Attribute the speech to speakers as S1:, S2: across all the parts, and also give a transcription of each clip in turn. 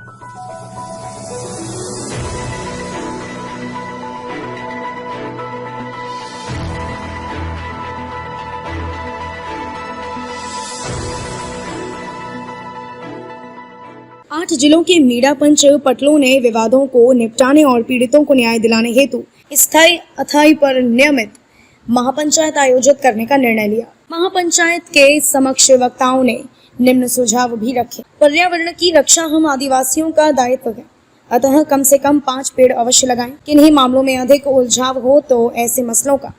S1: आठ जिलों के मीणा पंच पटलों ने विवादों को निपटाने और पीड़ितों को न्याय दिलाने हेतु स्थायी अथाई पर नियमित महापंचायत आयोजित करने का निर्णय लिया। महापंचायत के समक्ष वक्ताओं ने निम्न सुझाव भी रखे। पर्यावरण की रक्षा हम आदिवासियों का दायित्व है, अतः कम से कम 5 पेड़ अवश्य लगाएं। किन्हीं मामलों में अधिक उलझाव हो तो ऐसे मसलों का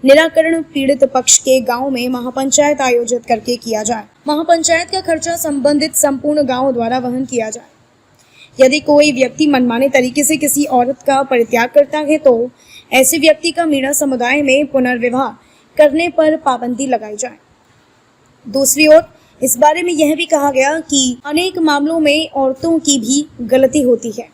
S1: निराकरण पीड़ित पक्ष के गांव में महापंचायत आयोजित करके किया जाए। महापंचायत का खर्चा संबंधित संपूर्ण गांव द्वारा वहन किया जाए। यदि कोई व्यक्ति मनमाने तरीके से किसी औरत का परित्याग करता है तो ऐसे व्यक्ति का मीणा समुदाय में पुनर्विवाह करने पर पाबंदी लगाई जाए। दूसरी ओर इस बारे में यह भी कहा गया कि अनेक मामलों में औरतों की भी गलती होती है।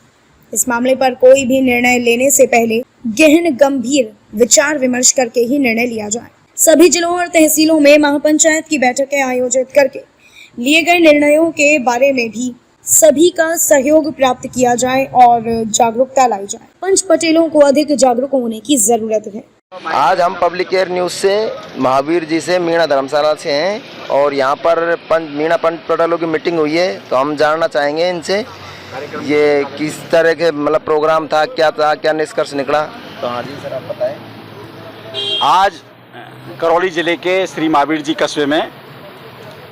S1: इस मामले पर कोई भी निर्णय लेने से पहले गहन गंभीर विचार विमर्श करके ही निर्णय लिया जाए। सभी जिलों और तहसीलों में महापंचायत की बैठकें आयोजित करके लिए गए निर्णयों के बारे में भी सभी का सहयोग प्राप्त किया जाए और जागरूकता लाई जाए। पंच पटेलों को अधिक जागरूक होने की जरूरत है।
S2: आज हम पब्लिक केयर न्यूज़ से महावीर जी से मीणा धर्मशाला से हैं और यहाँ पर मीणा पंच पटेलों की मीटिंग हुई है, तो हम जानना चाहेंगे इनसे ये किस तरह के मतलब प्रोग्राम था, क्या निष्कर्ष निकला। तो हाँ जी सर, आप बताएं।
S3: आज करौली जिले के श्री महावीर जी कस्बे में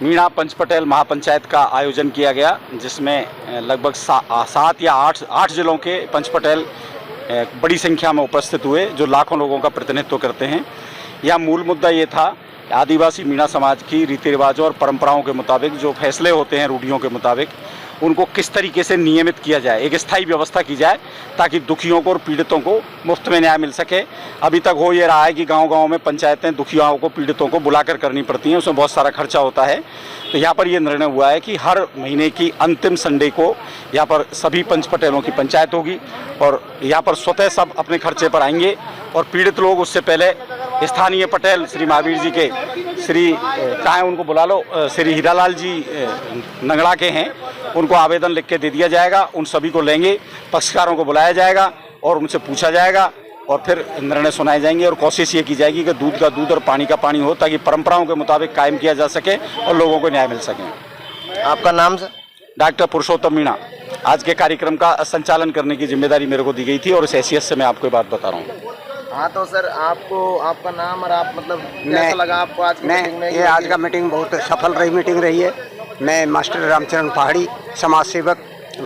S3: मीणा पंच पटेल महापंचायत का आयोजन किया गया, जिसमें लगभग 7 या 8 जिलों के पंच पटेल बड़ी संख्या में उपस्थित हुए, जो लाखों लोगों का प्रतिनिधित्व करते हैं। यह मूल मुद्दा ये था कि आदिवासी मीणा समाज की रीति रिवाजों और परंपराओं के मुताबिक जो फैसले होते हैं, रूढ़ियों के मुताबिक, उनको किस तरीके से नियमित किया जाए, एक स्थायी व्यवस्था की जाए ताकि दुखियों को और पीड़ितों को मुफ्त में न्याय मिल सके। अभी तक हो ये रहा है कि गांव-गांव में पंचायतें दुखियों को, पीड़ितों को बुलाकर करनी पड़ती हैं, उसमें बहुत सारा खर्चा होता है। तो यहाँ पर ये निर्णय हुआ है कि हर महीने की अंतिम संडे को यहाँ पर सभी पंच पटेलों की पंचायत होगी और यहाँ पर स्वतः सब अपने खर्चे पर आएंगे और पीड़ित लोग उससे पहले स्थानीय पटेल श्री महावीर जी के उनको बुला लो, श्री हीरालाल जी नंगड़ा के हैं, उनको आवेदन लिख के दे दिया जाएगा। उन सभी को लेंगे, पक्षकारों को बुलाया जाएगा और उनसे पूछा जाएगा और फिर निर्णय सुनाए जाएंगे और कोशिश ये की जाएगी कि दूध का दूध और पानी का पानी हो, ताकि परंपराओं के मुताबिक कायम किया जा सके और लोगों को न्याय मिल सके।
S2: आपका नाम सर?
S3: डॉक्टर पुरुषोत्तम मीणा। आज के कार्यक्रम का संचालन करने की जिम्मेदारी मेरे को दी गई थी और इस हैसियत से मैं आपको बात बता रहा हूँ।
S2: हाँ, तो सर आपको आपका नाम और आप मतलब कैसा लगा आपको आज की मीटिंग में?
S4: ये आज का मीटिंग बहुत सफल मीटिंग रही है। मैं मास्टर रामचरण पहाड़ी, समाज सेवक,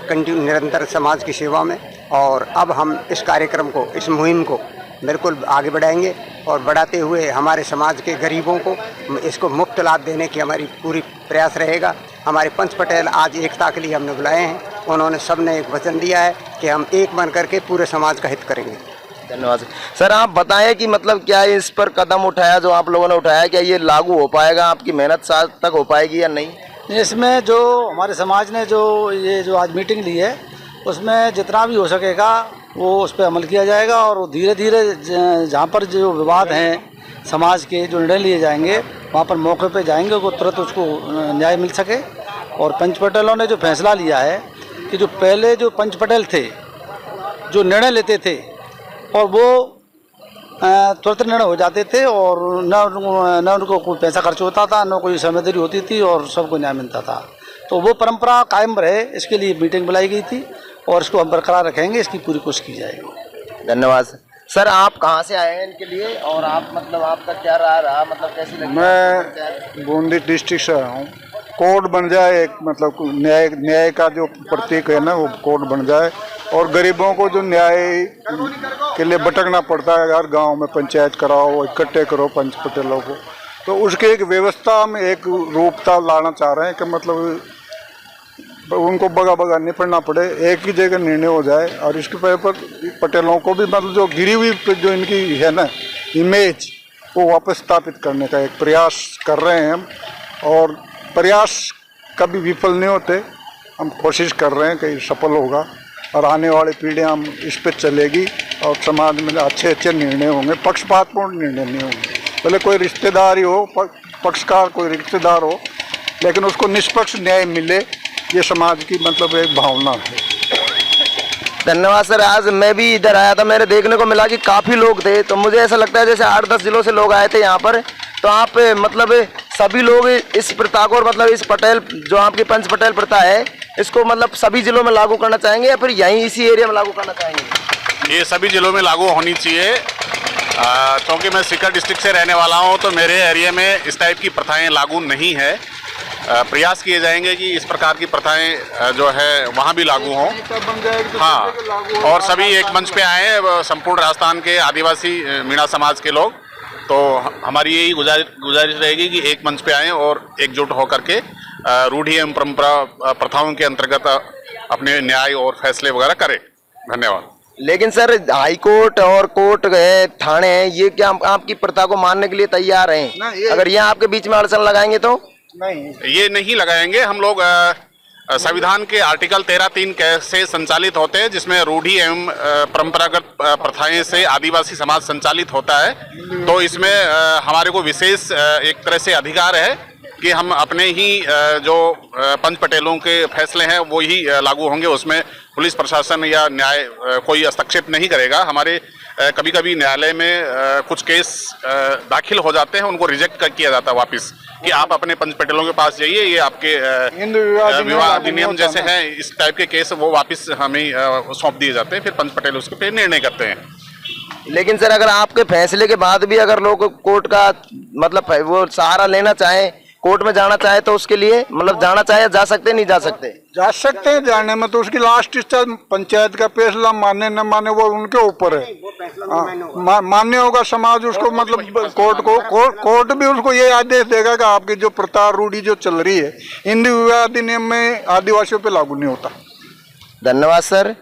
S4: कंटिन्यू निरंतर समाज की सेवा में, और अब हम इस कार्यक्रम को, इस मुहिम को बिल्कुल आगे बढ़ाएंगे और बढ़ाते हुए हमारे समाज के गरीबों को इसको मुफ्त लाभ देने की हमारी पूरी प्रयास रहेगा। हमारे पंच पटेल आज एकता के लिए हमने बुलाए हैं, उन्होंने सबने एक वचन दिया है कि हम एक बन करके पूरे समाज का हित करेंगे।
S2: धन्यवाद सर। आप बताएं कि मतलब क्या इस पर कदम उठाया जो आप लोगों ने उठाया, क्या ये लागू हो पाएगा, आपकी मेहनत साथ तक हो पाएगी या नहीं?
S5: इसमें जो हमारे समाज ने जो आज मीटिंग ली है, उसमें जितना भी हो सकेगा वो उस पर अमल किया जाएगा और धीरे धीरे जहाँ पर जो विवाद हैं समाज के, जो निर्णय लिए जाएंगे, वहाँ पर मौके पे जाएंगे वो तुरंत उसको न्याय मिल सके। और पंच पटेलों ने जो फैसला लिया है कि जो पहले जो पंच पटेल थे जो निर्णय लेते थे और वो तुरंत निर्णय हो जाते थे और न उनको कोई पैसा खर्च होता था, न कोई समझदारी होती थी और सबको न्याय मिलता था। तो वो परंपरा कायम रहे, इसके लिए मीटिंग बुलाई गई थी और इसको हम बरकरार रखेंगे, इसकी पूरी कोशिश की जाएगी।
S2: धन्यवाद सर। आप कहाँ से आए हैं इनके लिए और आप मतलब आपका क्या रहा मतलब कैसी लगी?
S6: मैं बूंदी डिस्ट्रिक्ट से आया हूँ। कोड बन जाए एक, मतलब न्याय का जो प्रतीक है ना, वो कोड बन जाए और गरीबों को जो न्याय के लिए भटकना पड़ता है, हर गांव में पंचायत कराओ, इकट्ठे करो पंच पटेलों को, तो उसके एक व्यवस्था में एक रूपता लाना चाह रहे हैं कि मतलब उनको बगा निपटना पड़े, एक ही जगह निर्णय हो जाए और इसके पर पटेलों को भी मतलब जो गिरी हुई जो इनकी है ना इमेज, वो वापस स्थापित करने का एक प्रयास कर रहे हैं हम, और प्रयास कभी विफल नहीं होते। हम कोशिश कर रहे हैं कि सफल होगा और आने वाली पीढ़ियाँ हम इस पर चलेगी और समाज में अच्छे अच्छे निर्णय होंगे, पक्षपातपूर्ण निर्णय नहीं होंगे। भले कोई रिश्तेदार ही हो, पक्षकार कोई रिश्तेदार हो, लेकिन उसको निष्पक्ष न्याय मिले, ये समाज की मतलब एक भावना है।
S2: धन्यवाद सर। आज मैं भी इधर आया था, मेरे देखने को मिला कि काफ़ी लोग थे, तो मुझे ऐसा लगता है जैसे 8-10 जिलों से लोग आए थे यहाँ पर। तो आप मतलब सभी लोग इस प्रथा को और मतलब इस पटेल जो आपकी पंच पटेल प्रथा है इसको मतलब सभी जिलों में लागू करना चाहेंगे या फिर यहीं इसी एरिया में लागू करना चाहेंगे?
S7: ये सभी जिलों में लागू होनी चाहिए, क्योंकि मैं सीकर डिस्ट्रिक्ट से रहने वाला हूँ, तो मेरे एरिया में इस टाइप की प्रथाएं लागू नहीं है। प्रयास किए जाएंगे कि इस प्रकार की प्रथाएं जो है वहाँ भी लागू हों। हाँ, और सभी एक मंच पे आए, संपूर्ण राजस्थान के आदिवासी मीणा समाज के लोग, तो हमारी यही गुजारिश रहेगी कि एक मंच पे आएँ और एकजुट होकर के रूढ़ी एवं परंपरा प्रथाओं के अंतर्गत अपने न्याय और फैसले वगैरह करें। धन्यवाद।
S2: लेकिन सर हाई कोर्ट और कोर्ट है, थाने हैं, ये क्या आपकी प्रथा को मानने के लिए तैयार हैं? अगर ये आपके बीच में अड़चन लगाएंगे तो?
S7: नहीं, ये नहीं लगाएंगे। हम लोग संविधान के आर्टिकल 13(3) से संचालित होते हैं, जिसमें रूढ़ी एवं परंपरागत प्रथाएं से आदिवासी समाज संचालित होता है। तो इसमें हमारे को विशेष एक तरह से अधिकार है कि हम अपने ही जो पंच पटेलों के फैसले हैं वो ही लागू होंगे। उसमें पुलिस प्रशासन या न्याय कोई हस्तक्षेप नहीं करेगा। हमारे कभी कभी न्यायालय में कुछ केस दाखिल हो जाते हैं, उनको रिजेक्ट किया जाता है वापस कि आप अपने पंच पटेलों के पास जाइए, ये आपके विवाह अधिनियम जैसे हैं इस टाइप के केस वो वापस हमें सौंप दिए जाते हैं, फिर पंच पटेल उसके पे निर्णय करते हैं।
S2: लेकिन सर अगर आपके फैसले के बाद भी अगर लोग कोर्ट का मतलब वो सहारा लेना चाहे, कोर्ट में जाना चाहे, तो उसके लिए मतलब जाना चाहे जा सकते नहीं जा सकते?
S6: जा सकते हैं, जाने में तो उसकी लास्ट स्टेज पंचायत का फैसला माने न माने वो उनके ऊपर है। मान्य होगा समाज उसको, मतलब कोर्ट भी उसको ये आदेश देगा कि आपकी जो प्रथा रूढ़ी जो चल रही है हिंदू विवाह अधिनियम में आदिवासियों पे लागू नहीं होता।
S2: धन्यवाद सर।